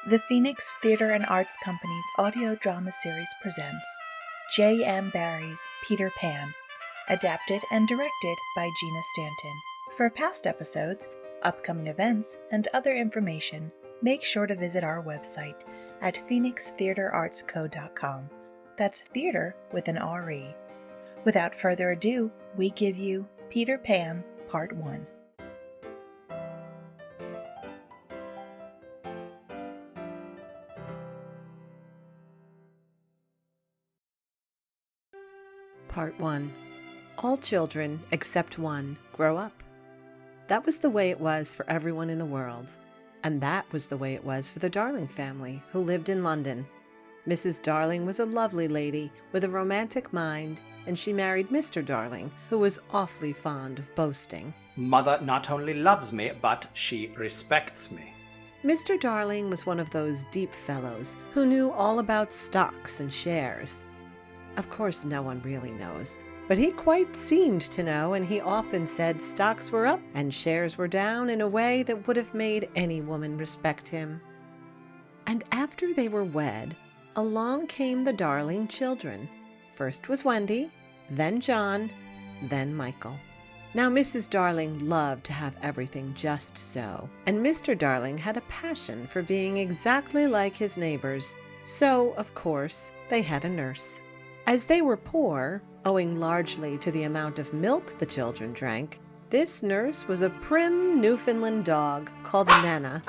The Phoenix Theatre and Arts Company's audio drama series presents J.M. Barrie's Peter Pan, adapted and directed by Gina Stanton. For past episodes, upcoming events, and other information, make sure to visit our website at phoenixtheatreartsco.com. That's theater with an R-E. Without further ado, we give you Peter Pan, Part 1. Part 1. All children, except one, grow up. That was the way it was for everyone in the world. And that was the way it was for the Darling family, who lived in London. Mrs. Darling was a lovely lady with a romantic mind, and she married Mr. Darling, who was awfully fond of boasting. Mother not only loves me, but she respects me. Mr. Darling was one of those deep fellows who knew all about stocks and shares. Of course, no one really knows, but he quite seemed to know, and he often said stocks were up and shares were down in a way that would have made any woman respect him. And after they were wed, along came the Darling children. First was Wendy, then John, then Michael. Now Mrs. Darling loved to have everything just so, and Mr. Darling had a passion for being exactly like his neighbors, so, of course, they had a nurse. As they were poor, owing largely to the amount of milk the children drank, this nurse was a prim Newfoundland dog called Nana,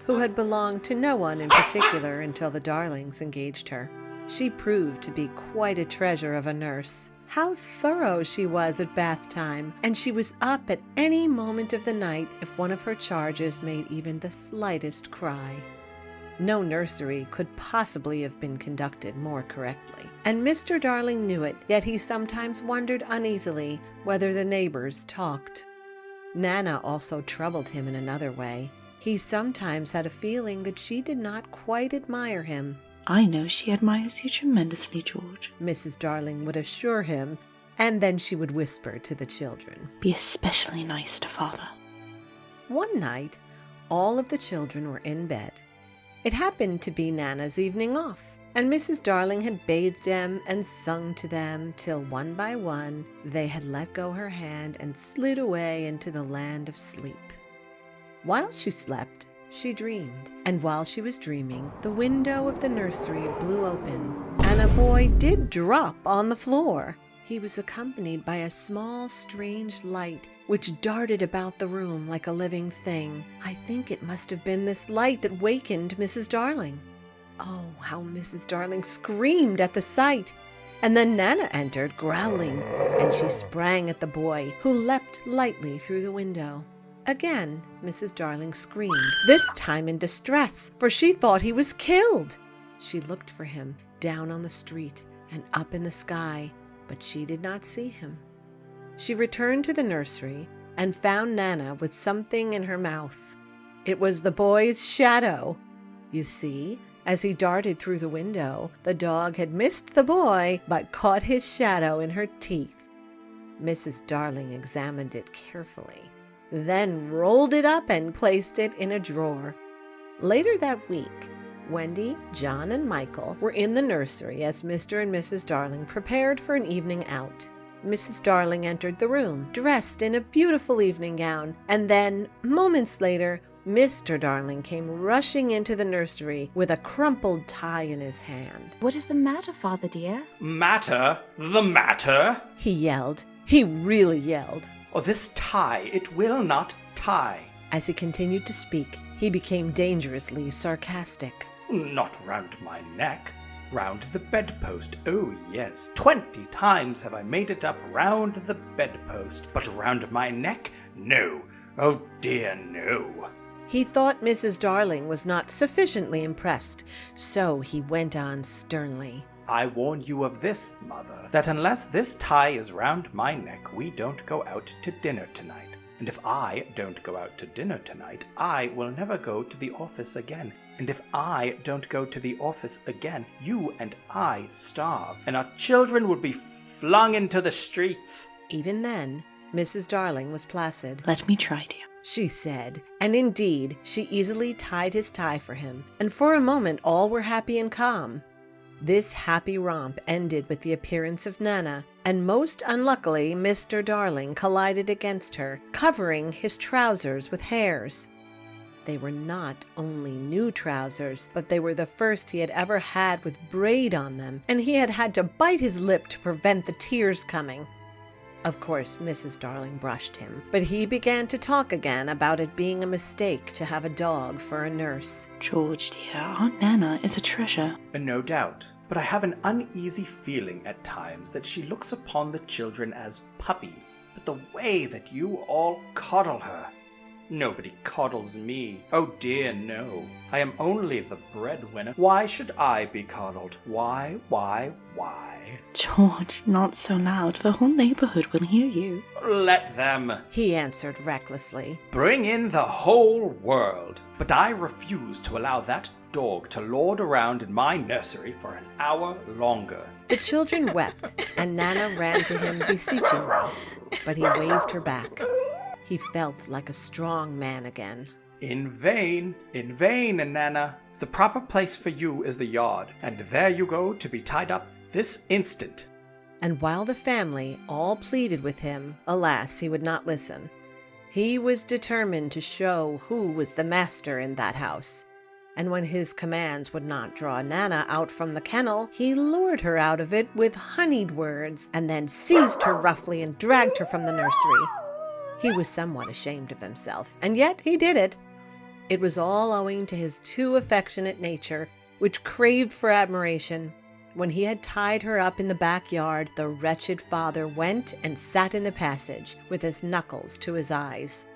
who had belonged to no one in particular until the Darlings engaged her. She proved to be quite a treasure of a nurse. How thorough she was at bath time, and she was up at any moment of the night if one of her charges made even the slightest cry. No nursery could possibly have been conducted more correctly, and Mr. Darling knew it, yet he sometimes wondered uneasily whether the neighbors talked. Nana also troubled him in another way. He sometimes had a feeling that she did not quite admire him. "I know she admires you tremendously, George," Mrs. Darling would assure him, and then she would whisper to the children, "Be especially nice to Father." One night, all of the children were in bed. It happened to be Nana's evening off, and Mrs. Darling had bathed them and sung to them till one by one they had let go her hand and slid away into the land of sleep. While she slept, she dreamed, and while she was dreaming, the window of the nursery blew open, and a boy did drop on the floor. He was accompanied by a small, strange light, which darted about the room like a living thing. I think it must have been this light that wakened Mrs. Darling. Oh, how Mrs. Darling screamed at the sight! And then Nana entered, growling, and she sprang at the boy, who leapt lightly through the window. Again, Mrs. Darling screamed, this time in distress, for she thought he was killed. She looked for him down on the street and up in the sky, but she did not see him. She returned to the nursery and found Nana with something in her mouth. It was the boy's shadow. You see, as he darted through the window, the dog had missed the boy, but caught his shadow in her teeth. Mrs. Darling examined it carefully, then rolled it up and placed it in a drawer. Later that week, Wendy, John, and Michael were in the nursery as Mr. and Mrs. Darling prepared for an evening out. Mrs. Darling entered the room, dressed in a beautiful evening gown, and then, moments later, Mr. Darling came rushing into the nursery with a crumpled tie in his hand. "What is the matter, Father dear?" Matter? The matter? He yelled. He really yelled. Oh, this tie, it will not tie. As he continued to speak, he became dangerously sarcastic. Not round my neck. Round the bedpost. Oh, yes. 20 times have I made it up round the bedpost. But round my neck? No. Oh, dear, no. He thought Mrs. Darling was not sufficiently impressed, so he went on sternly. I warn you of this, Mother, that unless this tie is round my neck, we don't go out to dinner tonight. And if I don't go out to dinner tonight, I will never go to the office again. And if I don't go to the office again, you and I starve, and our children will be flung into the streets. Even then, Mrs. Darling was placid. "Let me try, dear." she said, and indeed she easily tied his tie for him, and for a moment all were happy and calm. This happy romp ended with the appearance of Nana, and most unluckily Mr. Darling collided against her, covering his trousers with hairs. They were not only new trousers, but they were the first he had ever had with braid on them, and he had had to bite his lip to prevent the tears coming. Of course, Mrs. Darling brushed him, but he began to talk again about it being a mistake to have a dog for a nurse. George, dear, Aunt Nana is a treasure. No doubt, but I have an uneasy feeling at times that she looks upon the children as puppies. But the way that you all coddle her. Nobody coddles me. Oh dear, no. I am only the breadwinner. Why should I be coddled? Why? George, not so loud. The whole neighborhood will hear you. Let them, he answered recklessly. Bring in the whole world. But I refuse to allow that dog to lord around in my nursery for an hour longer. The children wept, and Nana ran to him beseechingly, but he waved her back. He felt like a strong man again. In vain, Nana. The proper place for you is the yard, and there you go to be tied up this instant. And while the family all pleaded with him, alas, he would not listen. He was determined to show who was the master in that house. And when his commands would not draw Nana out from the kennel, he lured her out of it with honeyed words, and then seized her roughly and dragged her from the nursery. He was somewhat ashamed of himself, and yet he did it. It was all owing to his too affectionate nature, which craved for admiration. When he had tied her up in the backyard, the wretched father went and sat in the passage, with his knuckles to his eyes.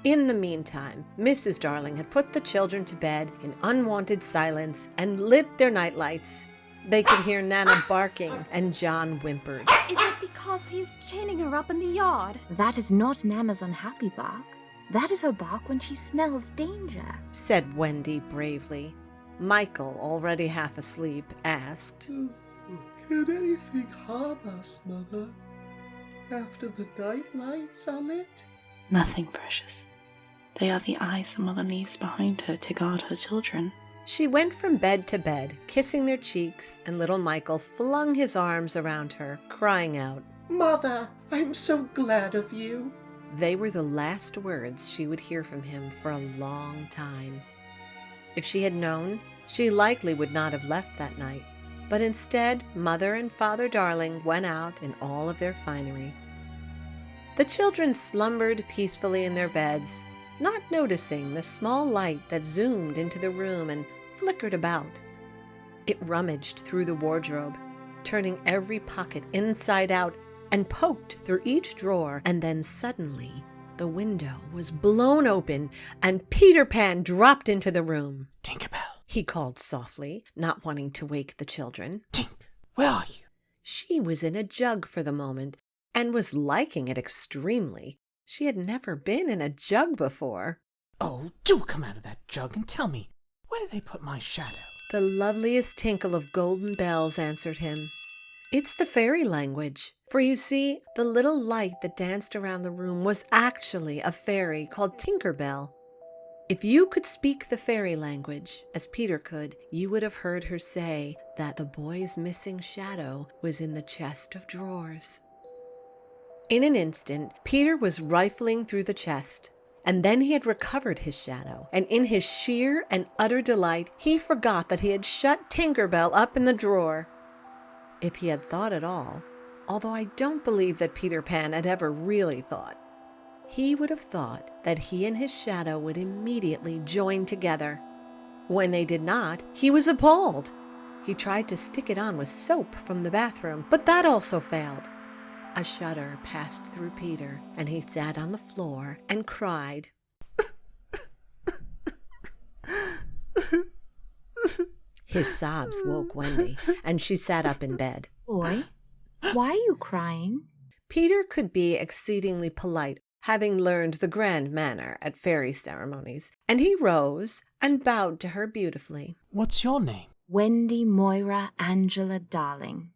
In the meantime, Mrs. Darling had put the children to bed in unwonted silence and lit their night lights. They could hear Nana barking, and John whimpered. Is it because he is chaining her up in the yard? That is not Nana's unhappy bark. That is her bark when she smells danger, said Wendy bravely. Michael, already half asleep, asked, Can anything harm us, Mother, after the night lights are lit? Nothing, precious. They are the eyes the mother leaves behind her to guard her children. She went from bed to bed, kissing their cheeks, and little Michael flung his arms around her, crying out, Mother, I'm so glad of you. They were the last words she would hear from him for a long time. If she had known, she likely would not have left that night, but instead Mother and Father Darling went out in all of their finery. The children slumbered peacefully in their beds, not noticing the small light that zoomed into the room and flickered about. It rummaged through the wardrobe, turning every pocket inside out, and poked through each drawer, and then suddenly the window was blown open, and Peter Pan dropped into the room. Tinkerbell, he called softly, not wanting to wake the children. Tink, where are you? She was in a jug for the moment, and was liking it extremely. She had never been in a jug before. Oh, do come out of that jug and tell me, where did they put my shadow? The loveliest tinkle of golden bells answered him. It's the fairy language. For you see, the little light that danced around the room was actually a fairy called Tinker Bell. If you could speak the fairy language, as Peter could, you would have heard her say that the boy's missing shadow was in the chest of drawers. In an instant, Peter was rifling through the chest, and then he had recovered his shadow, and in his sheer and utter delight, he forgot that he had shut Tinker Bell up in the drawer. If he had thought at all, although I don't believe that Peter Pan had ever really thought, he would have thought that he and his shadow would immediately join together. When they did not, he was appalled. He tried to stick it on with soap from the bathroom, but that also failed. A shudder passed through Peter, and he sat on the floor and cried. His sobs woke Wendy, and she sat up in bed. Boy, why are you crying? Peter could be exceedingly polite, having learned the grand manner at fairy ceremonies, and he rose and bowed to her beautifully. What's your name? Wendy Moira Angela Darling.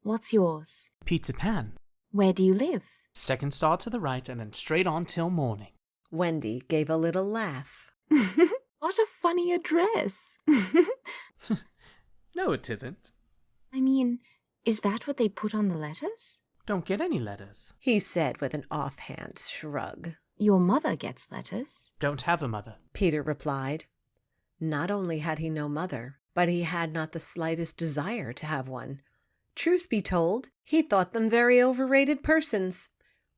What's yours? Peter Pan. Where do you live? Second star to the right and then straight on till morning. Wendy gave a little laugh. What a funny address. No, it isn't. I mean, is that what they put on the letters? Don't get any letters. He said with an offhand shrug. Your mother gets letters. Don't have a mother. Peter replied. Not only had he no mother, but he had not the slightest desire to have one. Truth be told, he thought them very overrated persons.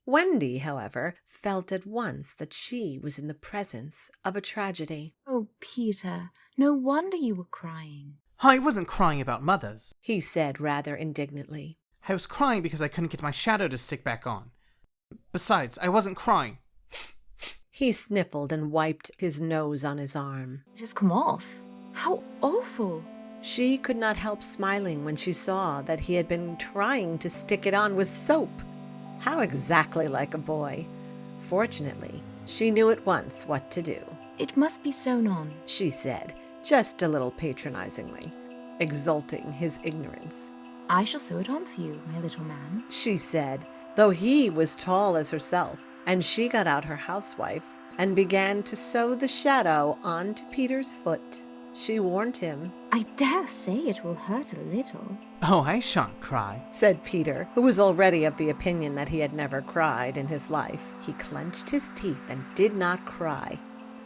Wendy, however, felt at once that she was in the presence of a tragedy. Oh, Peter, no wonder you were crying. I wasn't crying about mothers. He said rather indignantly. I was crying because I couldn't get my shadow to stick back on. Besides, I wasn't crying. He sniffled and wiped his nose on his arm. It has come off. How awful. She could not help smiling when she saw that he had been trying to stick it on with soap. How exactly like a boy. Fortunately, she knew at once what to do. It must be sewn on, She said, just a little patronizingly, exulting his ignorance. I shall sew it on for you, my little man. She said, though he was tall as herself, and she got out her housewife and began to sew the shadow onto Peter's foot. She warned him, I dare say it will hurt a little. Oh, I shan't cry. said Peter, who was already of the opinion that he had never cried in his life. He clenched his teeth and did not cry,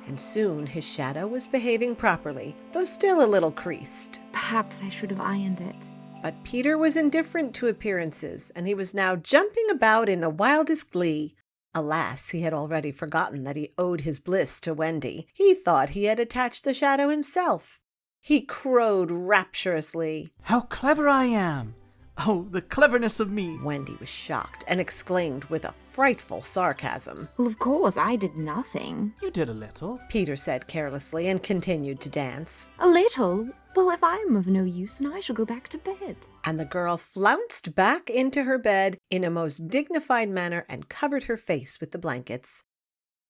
and soon his shadow was behaving properly, though still a little creased. Perhaps I should have ironed it. But Peter was indifferent to appearances, and he was now jumping about in the wildest glee. Alas, he had already forgotten that he owed his bliss to Wendy. He thought he had attached the shadow himself. He crowed rapturously. How clever I am! Oh, the cleverness of me! Wendy was shocked and exclaimed with a frightful sarcasm. Well, of course, I did nothing. You did a little. Peter said carelessly and continued to dance. A little? Well, if I am of no use, then I shall go back to bed. And the girl flounced back into her bed in a most dignified manner and covered her face with the blankets.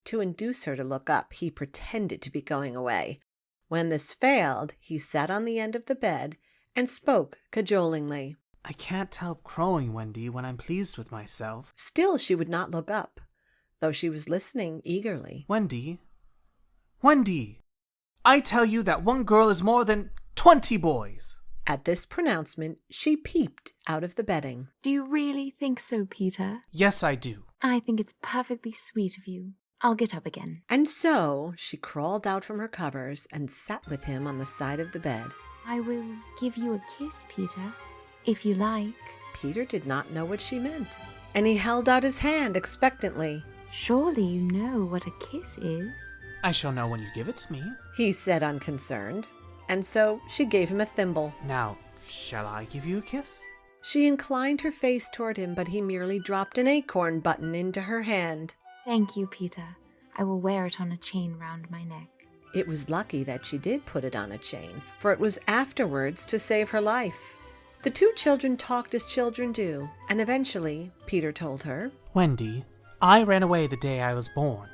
To induce her to look up, he pretended to be going away. When this failed, he sat on the end of the bed and spoke cajolingly. I can't help crowing, Wendy, when I'm pleased with myself. Still she would not look up, though she was listening eagerly. Wendy! Wendy! I tell you that one girl is more than 20 boys! At this pronouncement, she peeped out of the bedding. Do you really think so, Peter? Yes, I do. I think it's perfectly sweet of you. I'll get up again. And so she crawled out from her covers and sat with him on the side of the bed. I will give you a kiss, Peter, if you like. Peter did not know what she meant, and he held out his hand expectantly. Surely you know what a kiss is. I shall know when you give it to me. He said unconcerned, and so she gave him a thimble. Now, shall I give you a kiss? She inclined her face toward him, but he merely dropped an acorn button into her hand. Thank you, Peter. I will wear it on a chain round my neck. It was lucky that she did put it on a chain, for it was afterwards to save her life. The two children talked as children do, and eventually Peter told her. Wendy, I ran away the day I was born.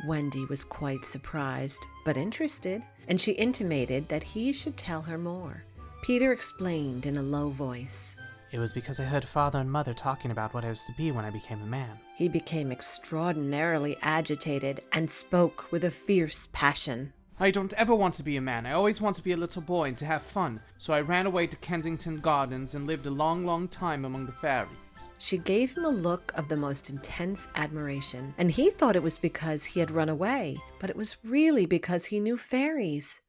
Wendy was quite surprised, but interested, and she intimated that he should tell her more. Peter explained in a low voice. It was because I heard Father and Mother talking about what I was to be when I became a man. He became extraordinarily agitated and spoke with a fierce passion. I don't ever want to be a man. I always want to be a little boy and to have fun. So I ran away to Kensington Gardens and lived a long, long time among the fairies. She gave him a look of the most intense admiration, and he thought it was because he had run away, but it was really because he knew fairies.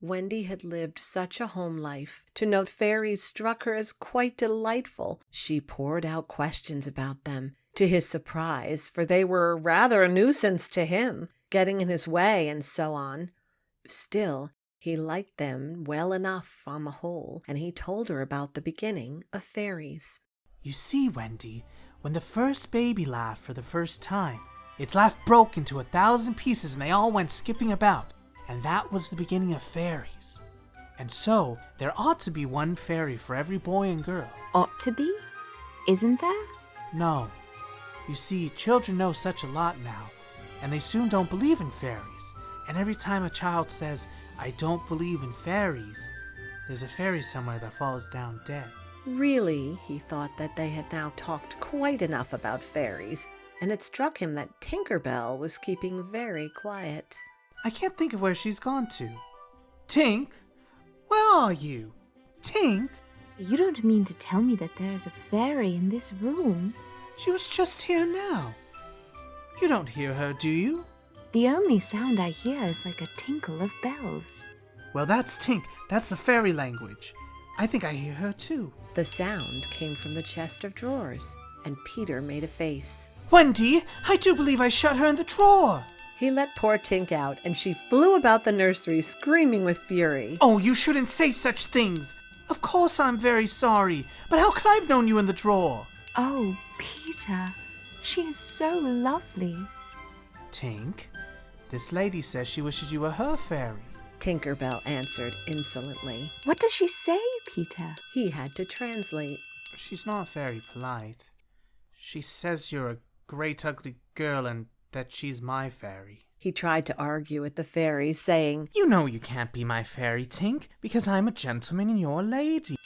Wendy had lived such a home life. To know fairies struck her as quite delightful. She poured out questions about them, to his surprise, for they were rather a nuisance to him, getting in his way and so on. Still, he liked them well enough on the whole, and he told her about the beginning of fairies. You see, Wendy, when the first baby laughed for the first time, its laugh broke into 1,000 pieces and they all went skipping about. And that was the beginning of fairies. And so, there ought to be one fairy for every boy and girl. Ought to be? Isn't there? No. You see, children know such a lot now, and they soon don't believe in fairies. And every time a child says, I don't believe in fairies, there's a fairy somewhere that falls down dead. Really, he thought that they had now talked quite enough about fairies, and it struck him that Tinker Bell was keeping very quiet. I can't think of where she's gone to. Tink? Where are you? Tink? You don't mean to tell me that there is a fairy in this room? She was just here now. You don't hear her, do you? The only sound I hear is like a tinkle of bells. Well, that's Tink. That's the fairy language. I think I hear her too. The sound came from the chest of drawers, and Peter made a face. Wendy, I do believe I shut her in the drawer. He let poor Tink out, and she flew about the nursery screaming with fury. Oh, you shouldn't say such things. Of course I'm very sorry, but how could I have known you in the drawer? Oh, Peter, she is so lovely. Tink, this lady says she wishes you were her fairy. Tinker Bell answered insolently. What does she say, Peter? He had to translate. She's not very polite. She says you're a great ugly girl and that she's my fairy. He tried to argue with the fairy, saying, You know you can't be my fairy, Tink, because I'm a gentleman and you're a lady.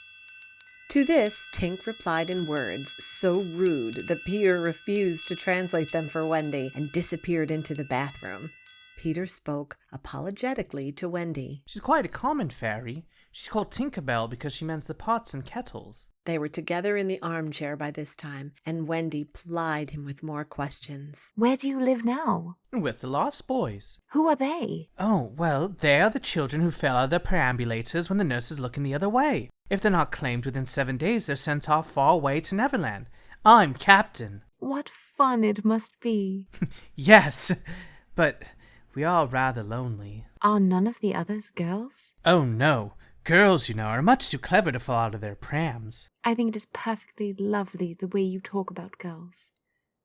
To this, Tink replied in words so rude that Peter refused to translate them for Wendy and disappeared into the bathroom. Peter spoke apologetically to Wendy. She's quite a common fairy. She's called Tinkerbell because she mends the pots and kettles. They were together in the armchair by this time, and Wendy plied him with more questions. Where do you live now? With the Lost Boys. Who are they? Oh, well, they are the children who fell out of their perambulators when the nurse is looking the other way. If they're not claimed within 7 days, they're sent off far away to Neverland. I'm captain. What fun it must be. Yes, but we are rather lonely. Are none of the others girls? Oh, no. Girls, you know, are much too clever to fall out of their prams. I think it is perfectly lovely the way you talk about girls.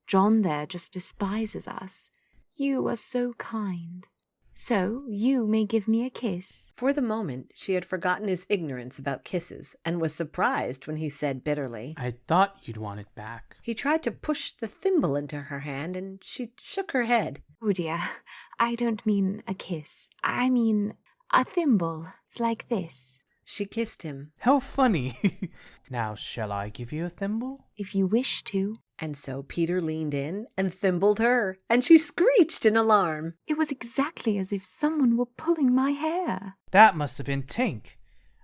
John there just despises us. You are so kind. So you may give me a kiss. For the moment, she had forgotten his ignorance about kisses and was surprised when he said bitterly, I thought you'd want it back. He tried to push the thimble into her hand, and she shook her head. Oh dear, I don't mean a kiss. I mean a thimble. It's like this. She kissed him. How funny. Now, shall I give you a thimble? If you wish to. And so Peter leaned in and thimbled her, and she screeched in alarm. It was exactly as if someone were pulling my hair. That must have been Tink.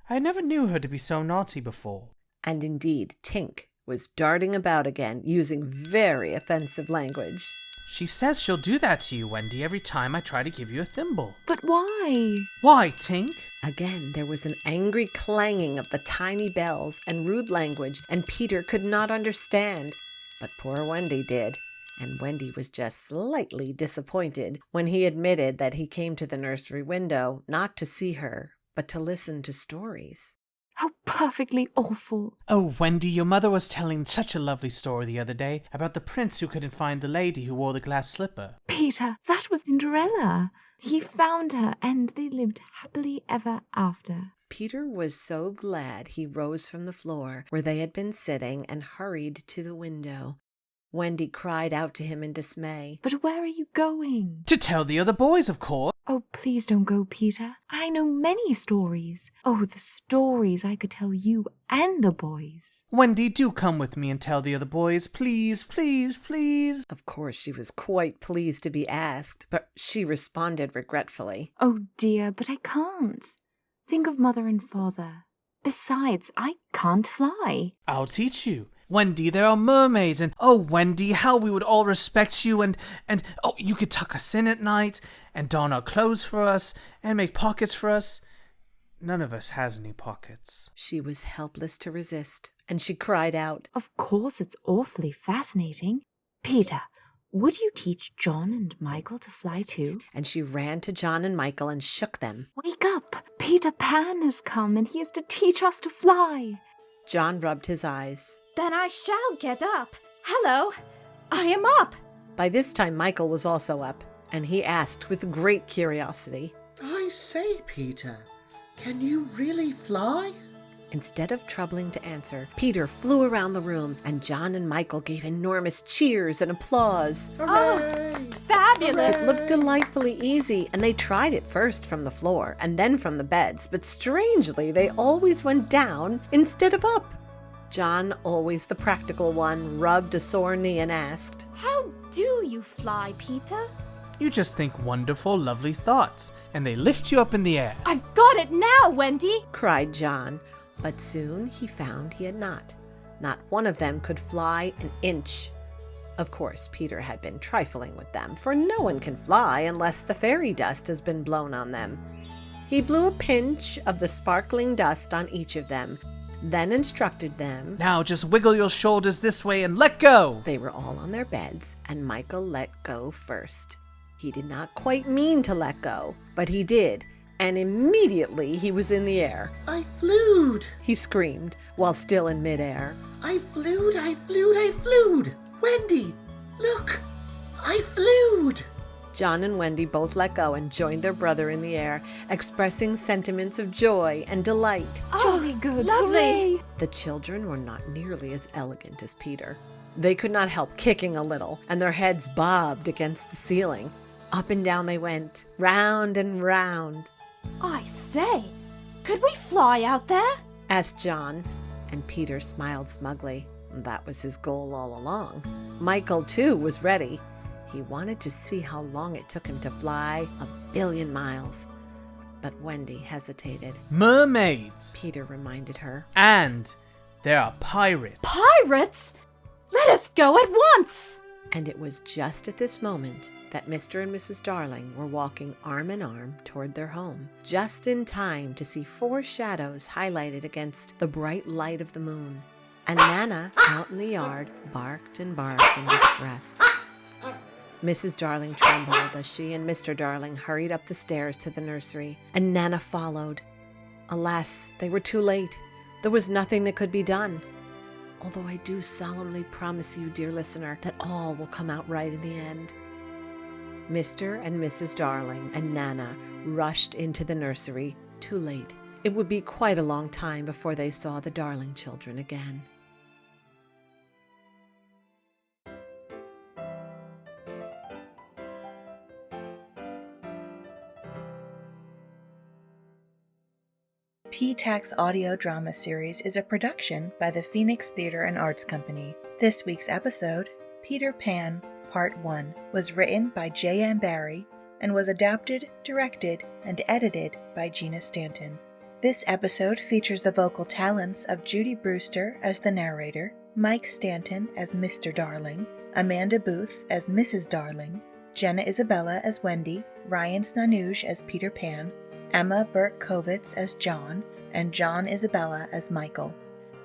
I never knew her to be so naughty before. And indeed, Tink was darting about again, using very offensive language. She says she'll do that to you, Wendy, every time I try to give you a thimble. But why? Why, Tink? Again, there was an angry clanging of the tiny bells and rude language, and Peter could not understand. But poor Wendy did, and Wendy was just slightly disappointed when he admitted that he came to the nursery window not to see her, but to listen to stories. How perfectly awful. Oh, Wendy, your mother was telling such a lovely story the other day about the prince who couldn't find the lady who wore the glass slipper. Peter, that was Cinderella. He found her, and they lived happily ever after. Peter was so glad he rose from the floor where they had been sitting and hurried to the window. Wendy cried out to him in dismay. But where are you going? To tell the other boys, of course. Oh, please don't go, Peter. I know many stories. Oh, the stories I could tell you and the boys. Wendy, do come with me and tell the other boys, please, please, please. Of course, she was quite pleased to be asked, but she responded regretfully. Oh, dear, but I can't. Think of Mother and Father. Besides, I can't fly. I'll teach you. Wendy, there are mermaids, and oh, Wendy, how we would all respect you, and oh, you could tuck us in at night, and don our clothes for us, and make pockets for us. None of us has any pockets. She was helpless to resist, and she cried out, Of course, it's awfully fascinating. Peter, would you teach John and Michael to fly too? And she ran to John and Michael and shook them. Wake up! Peter Pan has come, and he is to teach us to fly. John rubbed his eyes. Then I shall get up. Hello, I am up. By this time, Michael was also up, and he asked with great curiosity, I say, Peter, can you really fly? Instead of troubling to answer, Peter flew around the room, and John and Michael gave enormous cheers and applause. Hooray! Fabulous. It looked delightfully easy, and they tried it first from the floor and then from the beds, but strangely, they always went down instead of up. John, always the practical one, rubbed a sore knee and asked, How do you fly, Peter? You just think wonderful, lovely thoughts, and they lift you up in the air. I've got it now, Wendy! cried John. But soon he found he had not. Not one of them could fly an inch. Of course, Peter had been trifling with them, for no one can fly unless the fairy dust has been blown on them. He blew a pinch of the sparkling dust on each of them, then instructed them. Now just wiggle your shoulders this way and let go. They were all on their beds, and Michael let go first. He did not quite mean to let go, but he did, and immediately he was in the air. I flewed! He screamed, while still in midair. I flewed, I flewed, I flewed! Wendy, look! I flewed! John and Wendy both let go and joined their brother in the air, expressing sentiments of joy and delight. Jolly good. Lovely! Hooray! The children were not nearly as elegant as Peter. They could not help kicking a little, and their heads bobbed against the ceiling. Up and down they went, round and round. I say, could we fly out there? Asked John, and Peter smiled smugly. That was his goal all along. Michael, too, was ready. He wanted to see how long it took him to fly 1,000,000,000 miles. But Wendy hesitated. Mermaids! Peter reminded her. And there are pirates. Pirates? Let us go at once! And it was just at this moment that Mr. and Mrs. Darling were walking arm in arm toward their home, just in time to see 4 shadows highlighted against the bright light of the moon. And Nana, out in the yard, barked and barked in distress. Mrs. Darling trembled as she and Mr. Darling hurried up the stairs to the nursery, and Nana followed. Alas, they were too late. There was nothing that could be done. Although I do solemnly promise you, dear listener, that all will come out right in the end. Mr. and Mrs. Darling and Nana rushed into the nursery, too late. It would be quite a long time before they saw the Darling children again. PTAC's audio drama series is a production by the Phoenix Theater and Arts Company. This week's episode, Peter Pan, Part 1, was written by J.M. Barrie and was adapted, directed, and edited by Gina Stanton. This episode features the vocal talents of Judy Brewster as the narrator, Mike Stanton as Mr. Darling, Amanda Booth as Mrs. Darling, Jenna Isabella as Wendy, Ryan Snanoudj as Peter Pan, Emma Burke-Covitz as John, and John Isabella as Michael.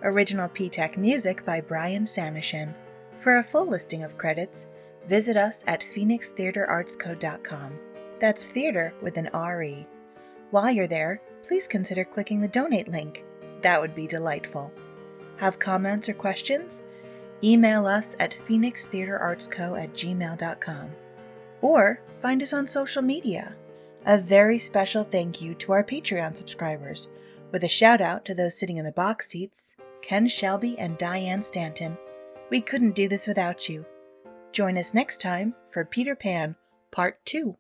Original PTAC music by Brian Sanishin. For a full listing of credits, visit us at phoenixtheaterartsco.com. That's theater with an R-E. While you're there, please consider clicking the donate link. That would be delightful. Have comments or questions? Email us at phoenixtheaterartsco@gmail.com. Or find us on social media. A very special thank you to our Patreon subscribers, with a shout out to those sitting in the box seats, Ken Shelby and Diane Stanton. We couldn't do this without you. Join us next time for Peter Pan, Part 2.